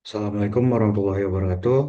Assalamualaikum warahmatullahi wabarakatuh.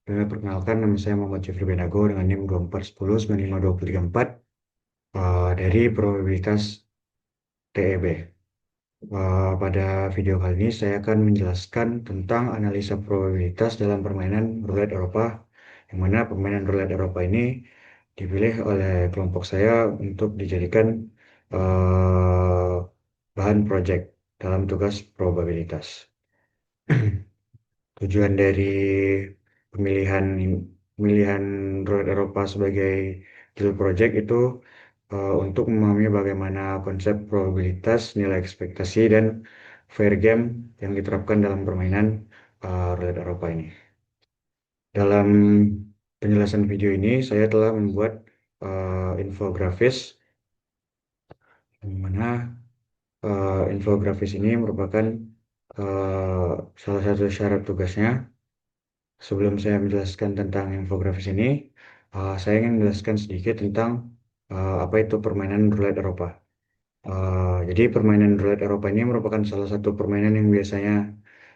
Perkenalkan, nama saya Muhammad Jeffrey Benago dengan NIM 2410952034 dari probabilitas TEB. Pada video kali ini saya akan menjelaskan tentang analisa probabilitas dalam permainan roulette Eropa, yang mana permainan roulette Eropa ini dipilih oleh kelompok saya untuk dijadikan eh, bahan proyek dalam tugas probabilitas. Tujuan dari pemilihan pemilihan Road Eropa sebagai field project itu untuk memahami bagaimana konsep probabilitas, nilai ekspektasi, dan fair game yang diterapkan dalam permainan Road Eropa ini. Dalam penjelasan video ini, saya telah membuat infografis, di mana infografis ini merupakan eh, salah satu syarat tugasnya. Sebelum saya menjelaskan tentang infografis ini, saya ingin menjelaskan sedikit tentang apa itu permainan roulette Eropa. Jadi permainan roulette Eropa ini merupakan salah satu permainan yang biasanya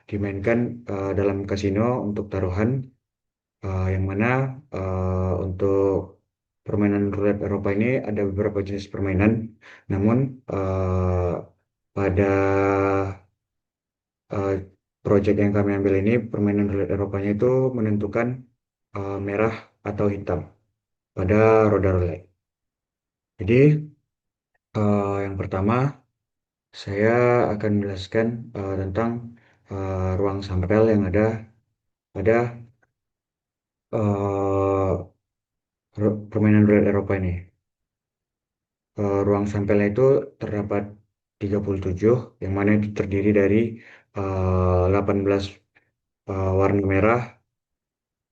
dimainkan dalam kasino untuk taruhan, yang mana untuk permainan roulette Eropa ini ada beberapa jenis permainan. Namun pada eh, project yang kami ambil ini, permainan roulette Eropanya itu menentukan merah atau hitam pada roda roulette. Jadi yang pertama saya akan menjelaskan tentang ruang sampel yang ada pada permainan roulette Eropa ini. Ruang sampelnya itu terdapat 37, yang mana itu terdiri dari 18 warna merah,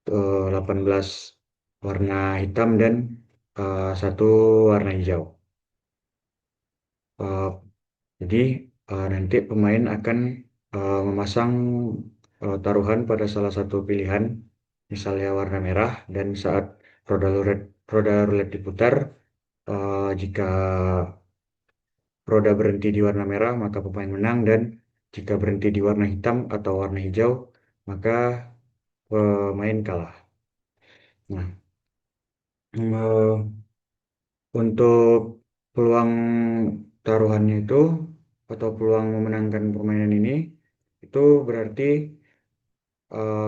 18 warna hitam, dan satu warna hijau. Eh, jadi nanti pemain akan memasang taruhan pada salah satu pilihan, misalnya warna merah, dan saat roda roulette diputar, jika roda berhenti di warna merah maka pemain menang, dan jika berhenti di warna hitam atau warna hijau maka pemain kalah. Nah, untuk peluang taruhannya itu atau peluang memenangkan permainan ini itu berarti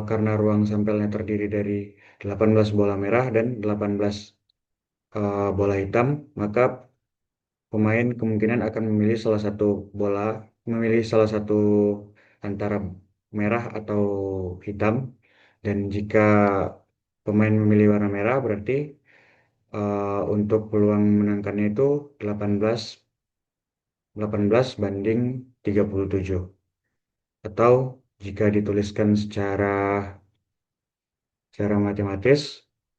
karena ruang sampelnya terdiri dari 18 bola merah dan 18 bola hitam, maka pemain kemungkinan akan memilih salah satu antara merah atau hitam. Dan jika pemain memilih warna merah, berarti untuk peluang menangkannya itu 18 18 banding 37. Atau jika dituliskan secara matematis,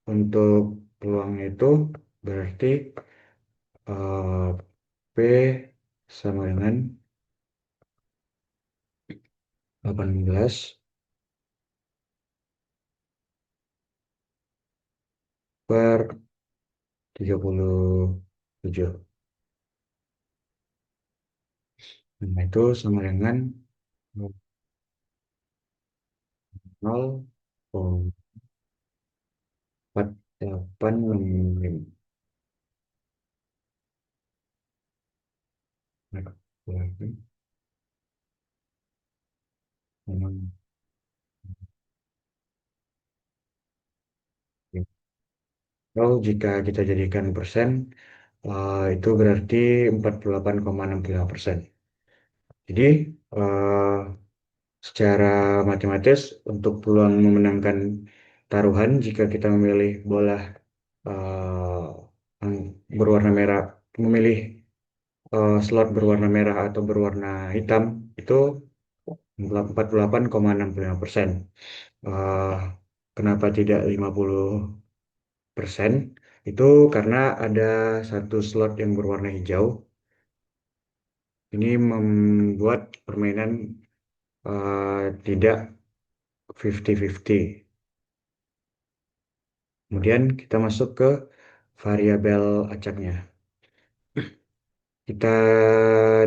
untuk peluangnya itu berarti eh, P sama dengan 18 per 37. Nah, itu sama dengan 0,4865. Nah, berarti memang kalau jika kita jadikan persen, itu berarti 48,65%. Jadi, eh, secara matematis, untuk peluang memenangkan taruhan, jika kita memilih bola yang berwarna merah, memilih slot berwarna merah atau berwarna hitam, itu 48,65%. Eh, Kenapa tidak 50%? Itu karena ada satu slot yang berwarna hijau. Ini membuat permainan tidak 50-50. Kemudian kita masuk ke variabel acaknya. Kita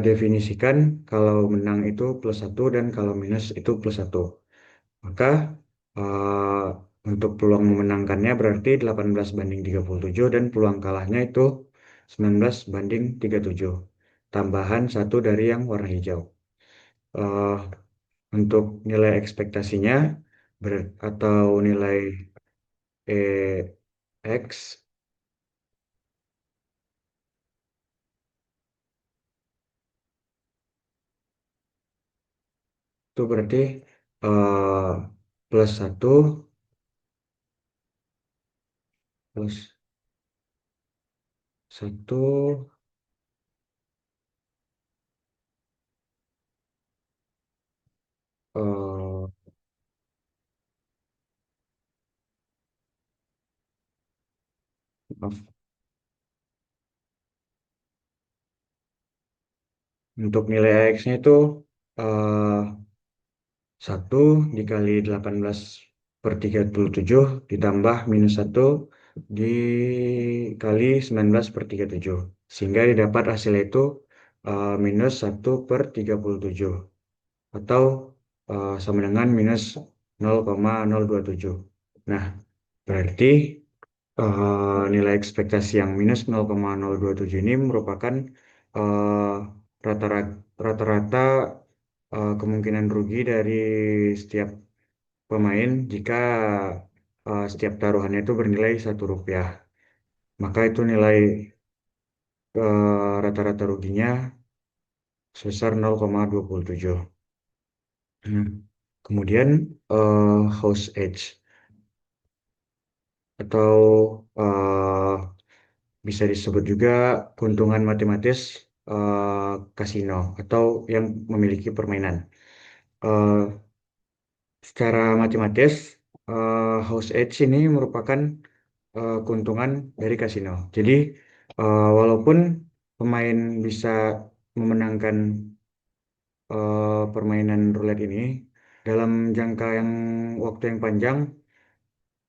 definisikan kalau menang itu plus satu dan kalau minus itu plus satu. Maka eh, untuk peluang memenangkannya berarti 18 banding 37 dan peluang kalahnya itu 19 banding 37. Tambahan satu dari yang warna hijau. Eh, untuk nilai ekspektasinya atau nilai EX itu berarti eh, plus satu plus satu eh, maaf. Untuk nilai AX-nya itu eh, 1 dikali 18 per 37 ditambah minus satu dikali 19 per 37. Sehingga didapat hasilnya itu minus satu per 37. Atau sama dengan minus 0,027. Nah, berarti nilai ekspektasi yang minus 0,027 ini merupakan eh, rata-rata kemungkinan rugi dari setiap pemain jika setiap taruhannya itu bernilai Rp1. Maka itu nilai rata-rata ruginya sebesar 0,27. Hmm. Kemudian house edge atau bisa disebut juga keuntungan matematis kasino atau yang memiliki permainan. Eh, secara matematis, house edge ini merupakan keuntungan dari kasino. Jadi, walaupun pemain bisa memenangkan permainan roulette ini dalam jangka yang waktu yang panjang,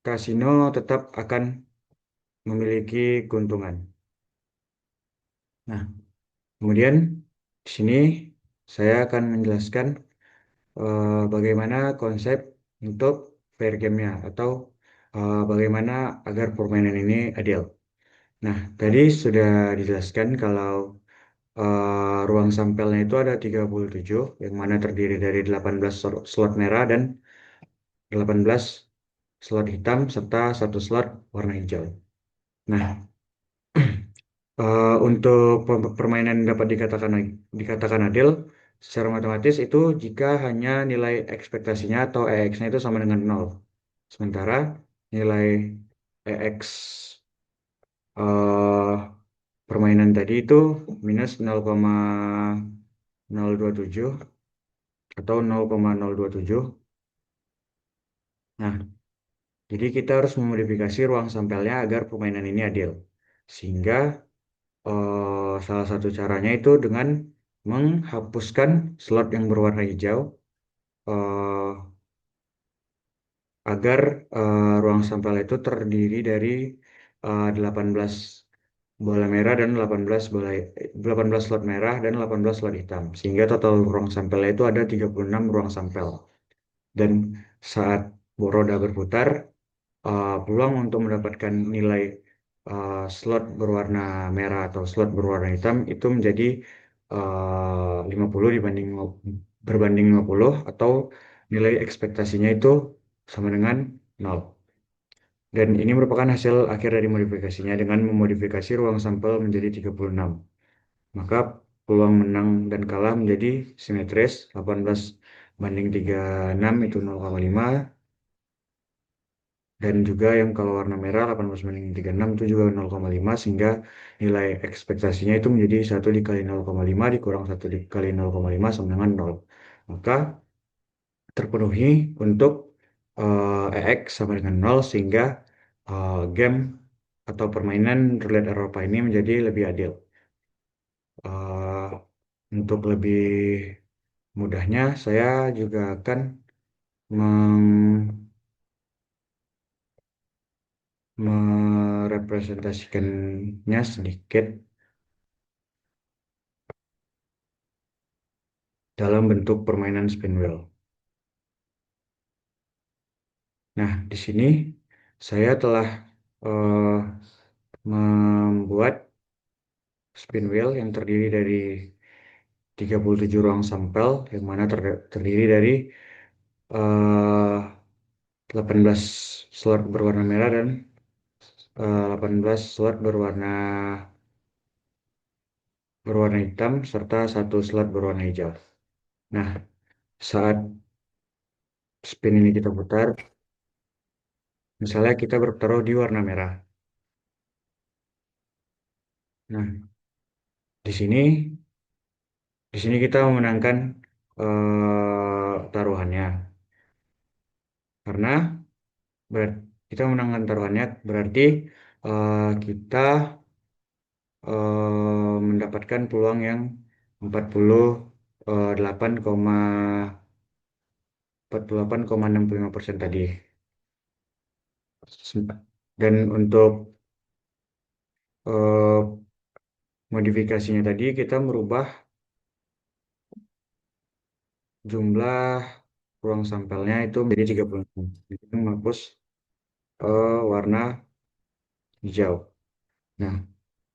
kasino tetap akan memiliki keuntungan. Nah, kemudian di sini saya akan menjelaskan bagaimana konsep untuk fair game-nya atau bagaimana agar permainan ini adil. Nah, tadi sudah dijelaskan kalau ruang sampelnya itu ada 37, yang mana terdiri dari 18 slot merah dan 18 slot hitam serta satu slot warna hijau. Nah, untuk permainan dapat dikatakan adil secara matematis itu jika hanya nilai ekspektasinya atau EX-nya itu sama dengan nol. Sementara nilai EX eh, permainan tadi itu minus 0,027 atau 0,027. Nah, jadi kita harus memodifikasi ruang sampelnya agar permainan ini adil. Sehingga salah satu caranya itu dengan menghapuskan slot yang berwarna hijau eh, agar ruang sampel itu terdiri dari 18 bola merah dan 18 slot merah dan 18 slot hitam. Sehingga total ruang sampelnya itu ada 36 ruang sampel. Dan saat roda berputar, peluang untuk mendapatkan nilai slot berwarna merah atau slot berwarna hitam itu menjadi 50 berbanding 50 atau nilai ekspektasinya itu sama dengan nol. Dan ini merupakan hasil akhir dari modifikasinya dengan memodifikasi ruang sampel menjadi 36. Maka peluang menang dan kalah menjadi simetris 18 banding 36 itu 0,5 dan juga yang kalau warna merah 18 banding 36 itu juga 0,5 sehingga nilai ekspektasinya itu menjadi 1 dikali 0,5 dikurang 1 dikali 0,5 sama dengan 0. Maka terpenuhi untuk EX sama dengan 0 sehingga game atau permainan roulette Eropa ini menjadi lebih adil. Eh, untuk lebih mudahnya saya juga akan mem- merepresentasikannya sedikit dalam bentuk permainan spin wheel. Nah, di sini saya telah eh, membuat spin wheel yang terdiri dari 37 ruang sampel, yang mana terdiri dari eh, 18 slot berwarna merah dan 18 slot berwarna hitam serta satu slot berwarna hijau. Nah, saat spin ini kita putar, misalnya kita bertaruh di warna merah. Nah, di sini kita memenangkan taruhannya karena kita memenangkan taruhannya berarti kita mendapatkan peluang yang 48,65% tadi. Dan untuk eh, modifikasinya tadi kita merubah jumlah ruang sampelnya itu menjadi 36. Itu menghapus warna hijau. Nah,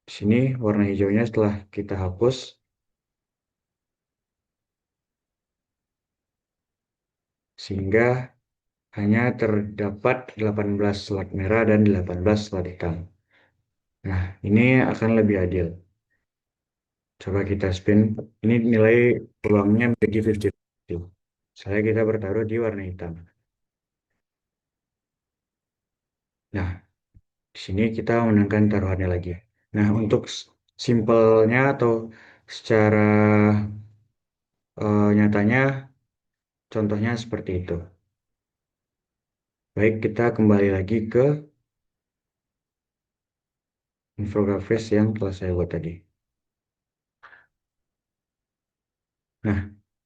di sini warna hijaunya setelah kita hapus sehingga hanya terdapat 18 slot merah dan 18 slot hitam. Nah, ini akan lebih adil. Coba kita spin. Ini nilai peluangnya menjadi 50-50. Saya kita bertaruh di warna hitam. Nah, di sini kita menangkan taruhannya lagi. Nah, untuk simpelnya atau secara nyatanya, contohnya seperti itu. Baik, kita kembali lagi ke infografis yang telah saya buat tadi. Nah,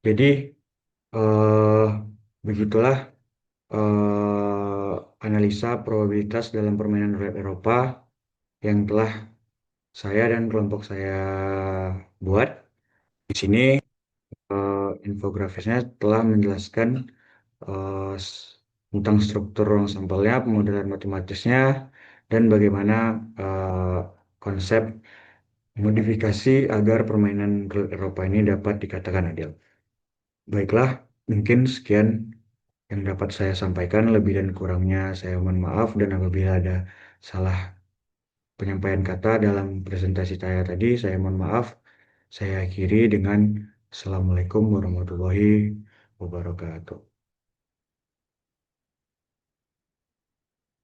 jadi eh, begitulah analisa probabilitas dalam permainan roulette Eropa yang telah saya dan kelompok saya buat. Di sini infografisnya telah menjelaskan eh, s- tentang struktur ruang sampelnya, pemodelan matematisnya, dan bagaimana eh, konsep modifikasi agar permainan roulette Eropa ini dapat dikatakan adil. Baiklah, mungkin sekian yang dapat saya sampaikan. Lebih dan kurangnya saya mohon maaf, dan apabila ada salah penyampaian kata dalam presentasi saya tadi, saya mohon maaf. Saya akhiri dengan Assalamualaikum warahmatullahi wabarakatuh.